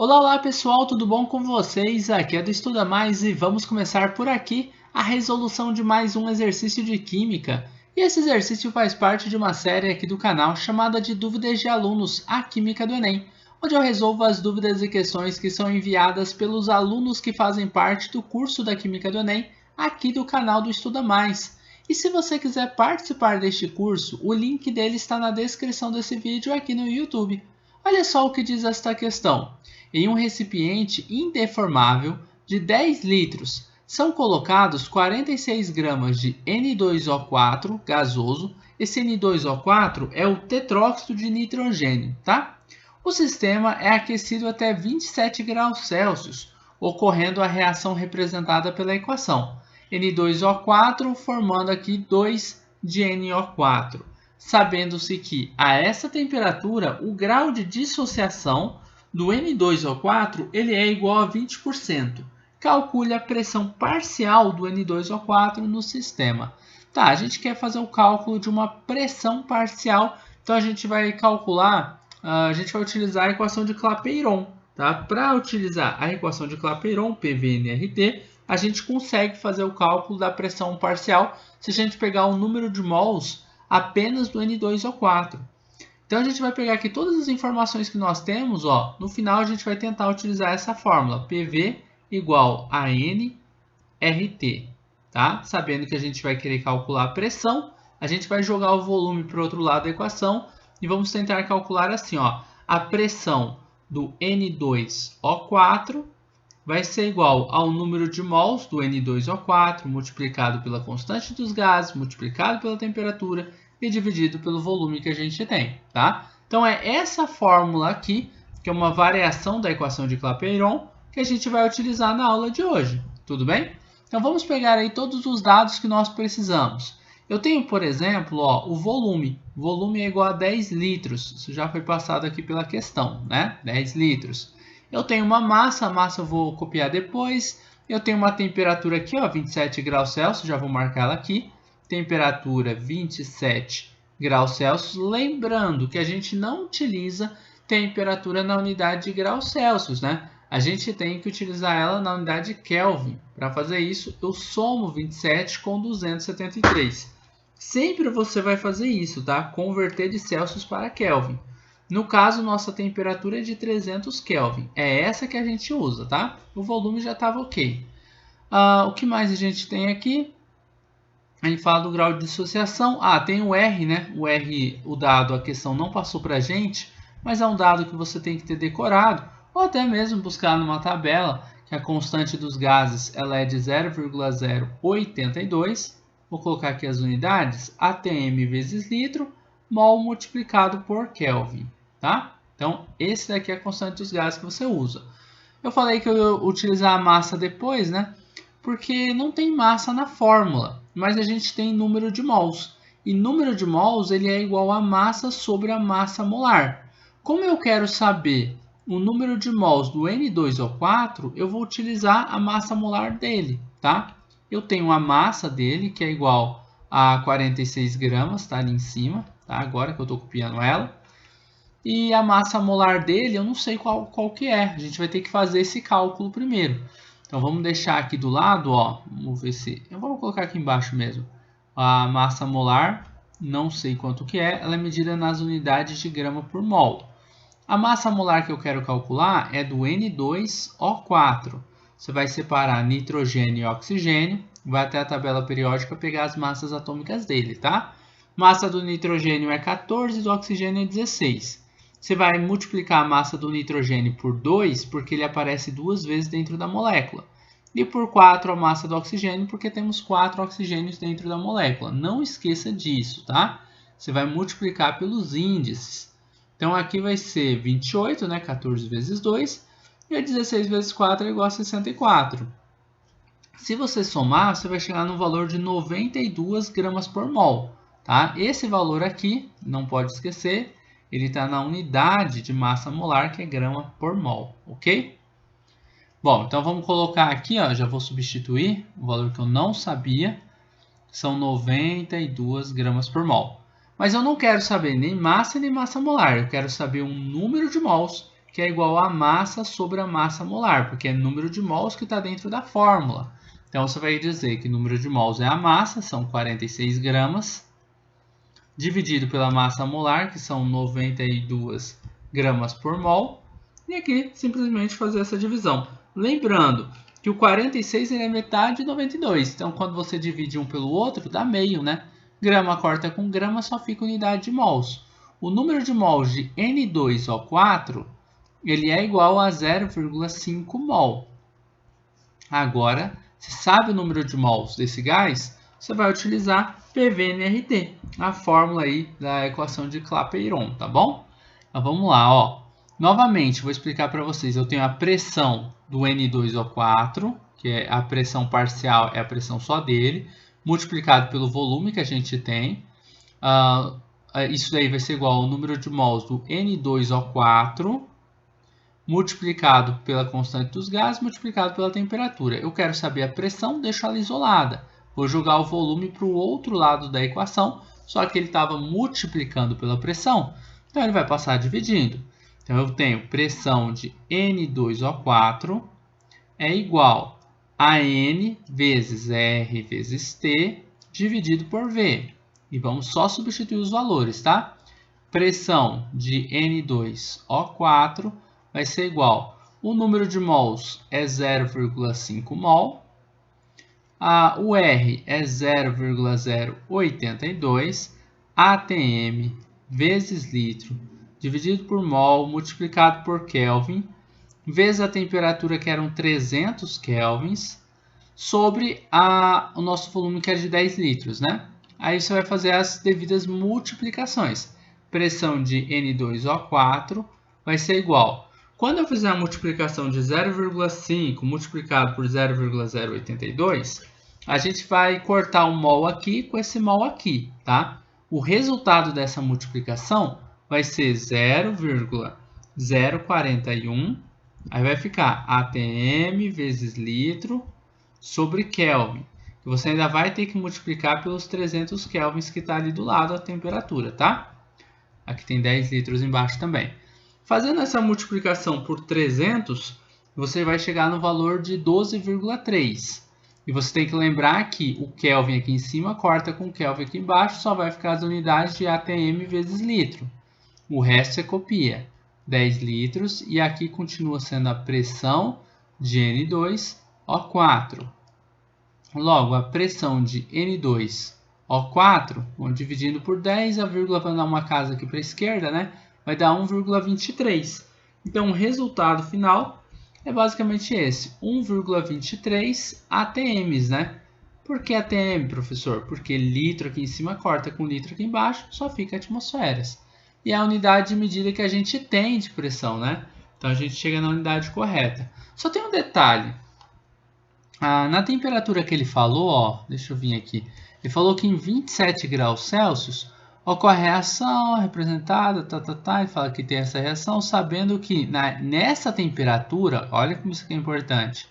Olá, olá pessoal, tudo bom com vocês? Aqui é do Estuda Mais e vamos começar por aqui a resolução de mais um exercício de Química. E esse exercício faz parte de uma série aqui do canal chamada de Dúvidas de Alunos, a Química do Enem, onde eu resolvo as dúvidas e questões que são enviadas pelos alunos que fazem parte do curso da Química do Enem aqui do canal do Estuda Mais. E se você quiser participar deste curso, o link dele está na descrição desse vídeo aqui no YouTube. Olha só o que diz esta questão. Em um recipiente indeformável de 10 litros, são colocados 46 gramas de N2O4 gasoso. Esse N2O4 é o tetróxido de nitrogênio, tá? O sistema é aquecido até 27 graus Celsius, ocorrendo a reação representada pela equação. N2O4 formando aqui 2 de NO4. Sabendo-se que a essa temperatura o grau de dissociação do N2O4 ele é igual a 20%. Calcule a pressão parcial do N2O4 no sistema. Tá, a gente quer fazer o cálculo de uma pressão parcial, então a gente vai calcular, a gente vai utilizar a equação de Clapeyron. Tá? Para utilizar a equação de Clapeyron, PV/nRT, a gente consegue fazer o cálculo da pressão parcial se a gente pegar o número de mols apenas do N2O4. Então a gente vai pegar aqui todas as informações que nós temos, ó, no final a gente vai tentar utilizar essa fórmula, PV igual a nRT, tá? Sabendo que a gente vai querer calcular a pressão, a gente vai jogar o volume para o outro lado da equação e vamos tentar calcular assim, ó, a pressão do N2O4 vai ser igual ao número de mols do N2O4 multiplicado pela constante dos gases, multiplicado pela temperatura e dividido pelo volume que a gente tem, tá? Então é essa fórmula aqui, que é uma variação da equação de Clapeyron, que a gente vai utilizar na aula de hoje, tudo bem? Então vamos pegar aí todos os dados que nós precisamos. Eu tenho, por exemplo, ó, o volume. O volume é igual a 10 litros. Isso já foi passado aqui pela questão, né? 10 litros. Eu tenho uma massa, a massa eu vou copiar depois. Eu tenho uma temperatura aqui, ó, 27 graus Celsius, já vou marcar ela aqui. Temperatura 27 graus Celsius. Lembrando que a gente não utiliza temperatura na unidade de graus Celsius, né? A gente tem que utilizar ela na unidade Kelvin. Para fazer isso, eu somo 27 com 273. Sempre você vai fazer isso, tá? Converter de Celsius para Kelvin. No caso, nossa temperatura é de 300 Kelvin. É essa que a gente usa, tá? O volume já estava ok. O que mais a gente tem aqui? A gente fala do grau de dissociação. Tem o R, né? O R, o dado, a questão não passou para a gente, mas é um dado que você tem que ter decorado, ou até mesmo buscar numa tabela, que a constante dos gases ela é de 0,082. Vou colocar aqui as unidades, ATM vezes litro, mol multiplicado por Kelvin, tá? Então, esse daqui é a constante dos gases que você usa. Eu falei que eu ia utilizar a massa depois, né? Porque não tem massa na fórmula, mas a gente tem número de mols. E número de mols ele é igual a massa sobre a massa molar. Como eu quero saber o número de mols do N2O4, eu vou utilizar a massa molar dele, tá? Eu tenho a massa dele, que é igual a 46 gramas, tá ali em cima, tá? Agora que eu estou copiando ela. E a massa molar dele, eu não sei qual que é. A gente vai ter que fazer esse cálculo primeiro. Então, vamos deixar aqui do lado, ó. Vamos ver se... Eu vou colocar aqui embaixo mesmo. A massa molar, não sei quanto que é. Ela é medida nas unidades de grama por mol. A massa molar que eu quero calcular é do N2O4. Você vai separar nitrogênio e oxigênio. Vai até a tabela periódica pegar as massas atômicas dele, tá? Massa do nitrogênio é 14 e do oxigênio é 16. Você vai multiplicar a massa do nitrogênio por 2, porque ele aparece duas vezes dentro da molécula. E por 4 a massa do oxigênio, porque temos 4 oxigênios dentro da molécula. Não esqueça disso, tá? Você vai multiplicar pelos índices. Então aqui vai ser 28, né? 14 vezes 2. E 16 vezes 4 é igual a 64. Se você somar, você vai chegar no valor de 92 gramas por mol. Tá? Esse valor aqui, não pode esquecer, ele está na unidade de massa molar, que é grama por mol, ok? Bom, então vamos colocar aqui, ó, já vou substituir o valor que eu não sabia, são 92 gramas por mol. Mas eu não quero saber nem massa molar, eu quero saber um número de mols que é igual a massa sobre a massa molar, porque é número de mols que está dentro da fórmula. Então, você vai dizer que o número de mols é a massa, são 46 gramas, dividido pela massa molar, que são 92 gramas por mol. E aqui, simplesmente fazer essa divisão. Lembrando que o 46 é metade de 92. Então, quando você divide um pelo outro, dá meio, né? Grama corta com grama, só fica unidade de mols. O número de mols de N2O4, ele é igual a 0,5 mol. Agora, se sabe o número de mols desse gás, você vai utilizar PV-nRT, a fórmula aí da equação de Clapeyron, tá bom? Então, vamos lá, ó. Novamente, vou explicar para vocês. Eu tenho a pressão do N2O4, que é a pressão parcial, é a pressão só dele, multiplicado pelo volume que a gente tem. Isso daí vai ser igual ao número de mols do N2O4, multiplicado pela constante dos gases, multiplicado pela temperatura. Eu quero saber a pressão, deixo ela isolada. Vou jogar o volume para o outro lado da equação, só que ele estava multiplicando pela pressão, então ele vai passar dividindo. Então, eu tenho pressão de N2O4 é igual a N vezes R vezes T dividido por V. E vamos só substituir os valores, tá? Pressão de N2O4 vai ser igual. O número de mols é 0,5 mol. O R é 0,082 atm vezes litro dividido por mol multiplicado por Kelvin vezes a temperatura, que eram 300 kelvins, sobre o nosso volume, que é de 10 litros, né? Aí você vai fazer as devidas multiplicações. Pressão de N2O4 vai ser igual. Quando eu fizer a multiplicação de 0,5 multiplicado por 0,082, a gente vai cortar o mol aqui com esse mol aqui, tá? O resultado dessa multiplicação vai ser 0,041, aí vai ficar atm vezes litro sobre Kelvin. Você ainda vai ter que multiplicar pelos 300 kelvins que está ali do lado a temperatura, tá? Aqui tem 10 litros embaixo também. Fazendo essa multiplicação por 300, você vai chegar no valor de 12,3. E você tem que lembrar que o Kelvin aqui em cima corta com o Kelvin aqui embaixo, só vai ficar as unidades de atm vezes litro. O resto você copia, 10 litros, e aqui continua sendo a pressão de N2O4. Logo, a pressão de N2O4, vamos dividindo por 10, a vírgula vai dar uma casa aqui para a esquerda, né? Vai dar 1,23. Então, o resultado final é basicamente esse, 1,23 atms, né? Por que atm, professor? Porque litro aqui em cima corta com litro aqui embaixo, só fica atmosferas. E é a unidade de medida que a gente tem de pressão, né? Então, a gente chega na unidade correta. Só tem um detalhe. Na temperatura que ele falou, ó, deixa eu vir aqui. Ele falou que em 27 graus Celsius ocorre a reação representada, ele fala que tem essa reação, sabendo que nessa temperatura, olha como isso aqui é importante,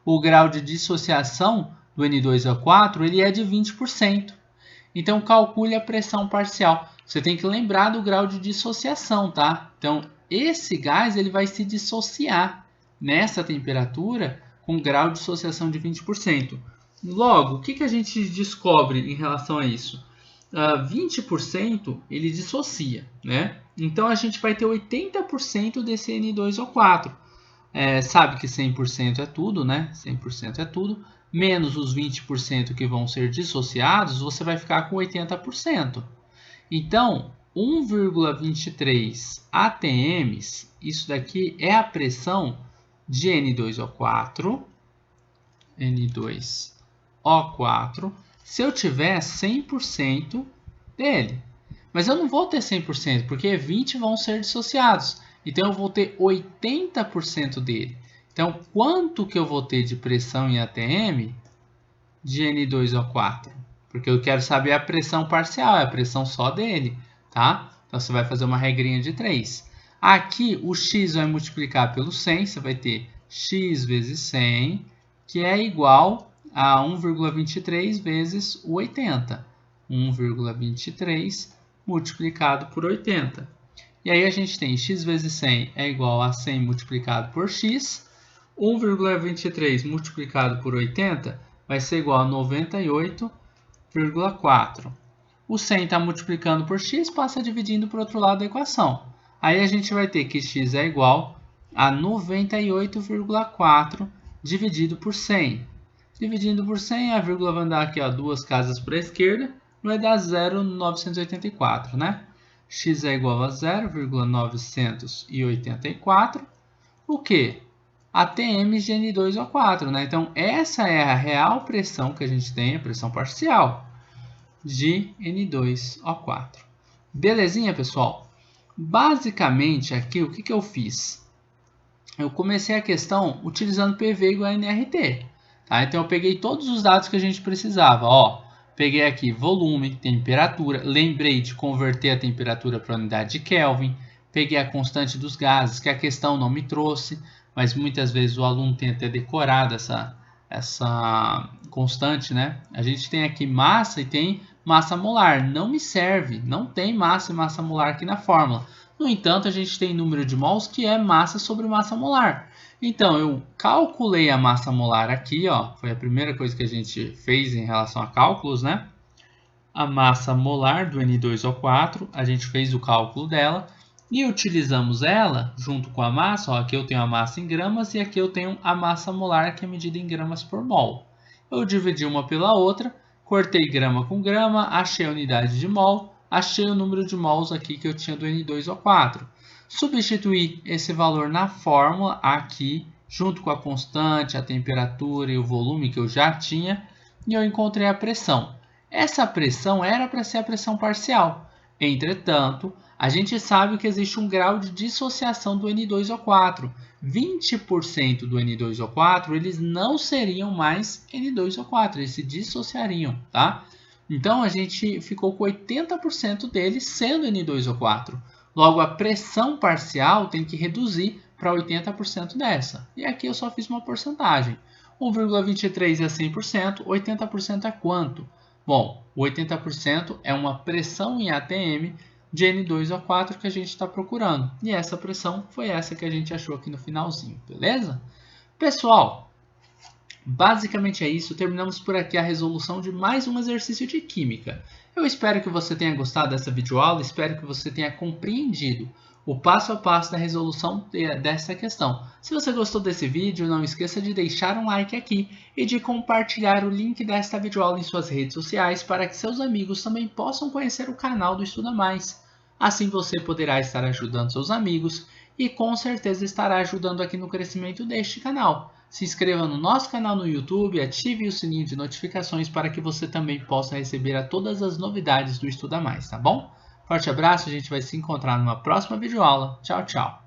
o grau de dissociação do N2O4 ele é de 20%. Então, calcule a pressão parcial. Você tem que lembrar do grau de dissociação, tá? Então, esse gás ele vai se dissociar nessa temperatura com grau de dissociação de 20%. Logo, o que a gente descobre em relação a isso? 20% ele dissocia, né? Então, a gente vai ter 80% desse N2O4. Sabe que 100% é tudo, né? 100% é tudo. Menos os 20% que vão ser dissociados, você vai ficar com 80%. Então, 1,23 atms, isso daqui é a pressão de N2O4, se eu tiver 100% dele. Mas eu não vou ter 100%, porque 20 vão ser dissociados. Então, eu vou ter 80% dele. Então, quanto que eu vou ter de pressão em atm de N2O4? Porque eu quero saber a pressão parcial, é a pressão só dele, tá? Então, você vai fazer uma regrinha de 3. Aqui, o x vai multiplicar pelo 100, você vai ter x vezes 100, que é igual a 1,23 vezes o 80. 1,23 multiplicado por 80. E aí a gente tem x vezes 100 é igual a 100 multiplicado por x. 1,23 multiplicado por 80 vai ser igual a 98,4. O 100 está multiplicando por x, passa dividindo para o outro lado da equação. Aí a gente vai ter que x é igual a 98,4 dividido por 100. Dividindo por 100, a vírgula vai andar aqui, ó, 2 casas para a esquerda, vai dar 0,984, né? X é igual a 0,984. O quê? ATM de N2O4, né? Então, essa é a real pressão que a gente tem, a pressão parcial de N2O4. Belezinha, pessoal? Basicamente, aqui, o que eu fiz? Eu comecei a questão utilizando PV igual a nRT. Tá? Então, eu peguei todos os dados que a gente precisava. Ó, peguei aqui volume, temperatura. Lembrei de converter a temperatura para a unidade de Kelvin. Peguei a constante dos gases, que a questão não me trouxe. Mas muitas vezes o aluno tem até decorado essa constante, né? A gente tem aqui massa e tem massa molar. Não me serve. Não tem massa e massa molar aqui na fórmula. No entanto, a gente tem número de mols que é massa sobre massa molar. Então, eu calculei a massa molar aqui, ó. Foi a primeira coisa que a gente fez em relação a cálculos, né? A massa molar do N2O4, a gente fez o cálculo dela e utilizamos ela junto com a massa. Ó, aqui eu tenho a massa em gramas e aqui eu tenho a massa molar, que é medida em gramas por mol. Eu dividi uma pela outra, cortei grama com grama, achei a unidade de mol, achei o número de mols aqui que eu tinha do N2O4. Substituí esse valor na fórmula aqui, junto com a constante, a temperatura e o volume que eu já tinha, e eu encontrei a pressão. Essa pressão era para ser a pressão parcial. Entretanto, a gente sabe que existe um grau de dissociação do N2O4. 20% do N2O4 eles não seriam mais N2O4, eles se dissociariam, tá? Então, a gente ficou com 80% deles sendo N2O4. Logo, a pressão parcial tem que reduzir para 80% dessa. E aqui eu só fiz uma porcentagem. 1,23 é 100%, 80% é quanto? Bom, 80% é uma pressão em ATM de N2O4 que a gente está procurando. E essa pressão foi essa que a gente achou aqui no finalzinho, beleza? Pessoal, basicamente é isso. Terminamos por aqui a resolução de mais um exercício de química. Eu espero que você tenha gostado dessa videoaula, espero que você tenha compreendido o passo a passo da resolução dessa questão. Se você gostou desse vídeo, não esqueça de deixar um like aqui e de compartilhar o link desta videoaula em suas redes sociais para que seus amigos também possam conhecer o canal do Estuda Mais. Assim você poderá estar ajudando seus amigos e com certeza estará ajudando aqui no crescimento deste canal. Se inscreva no nosso canal no YouTube, ative o sininho de notificações para que você também possa receber todas as novidades do Estuda Mais, tá bom? Forte abraço, a gente vai se encontrar numa próxima videoaula. Tchau, tchau!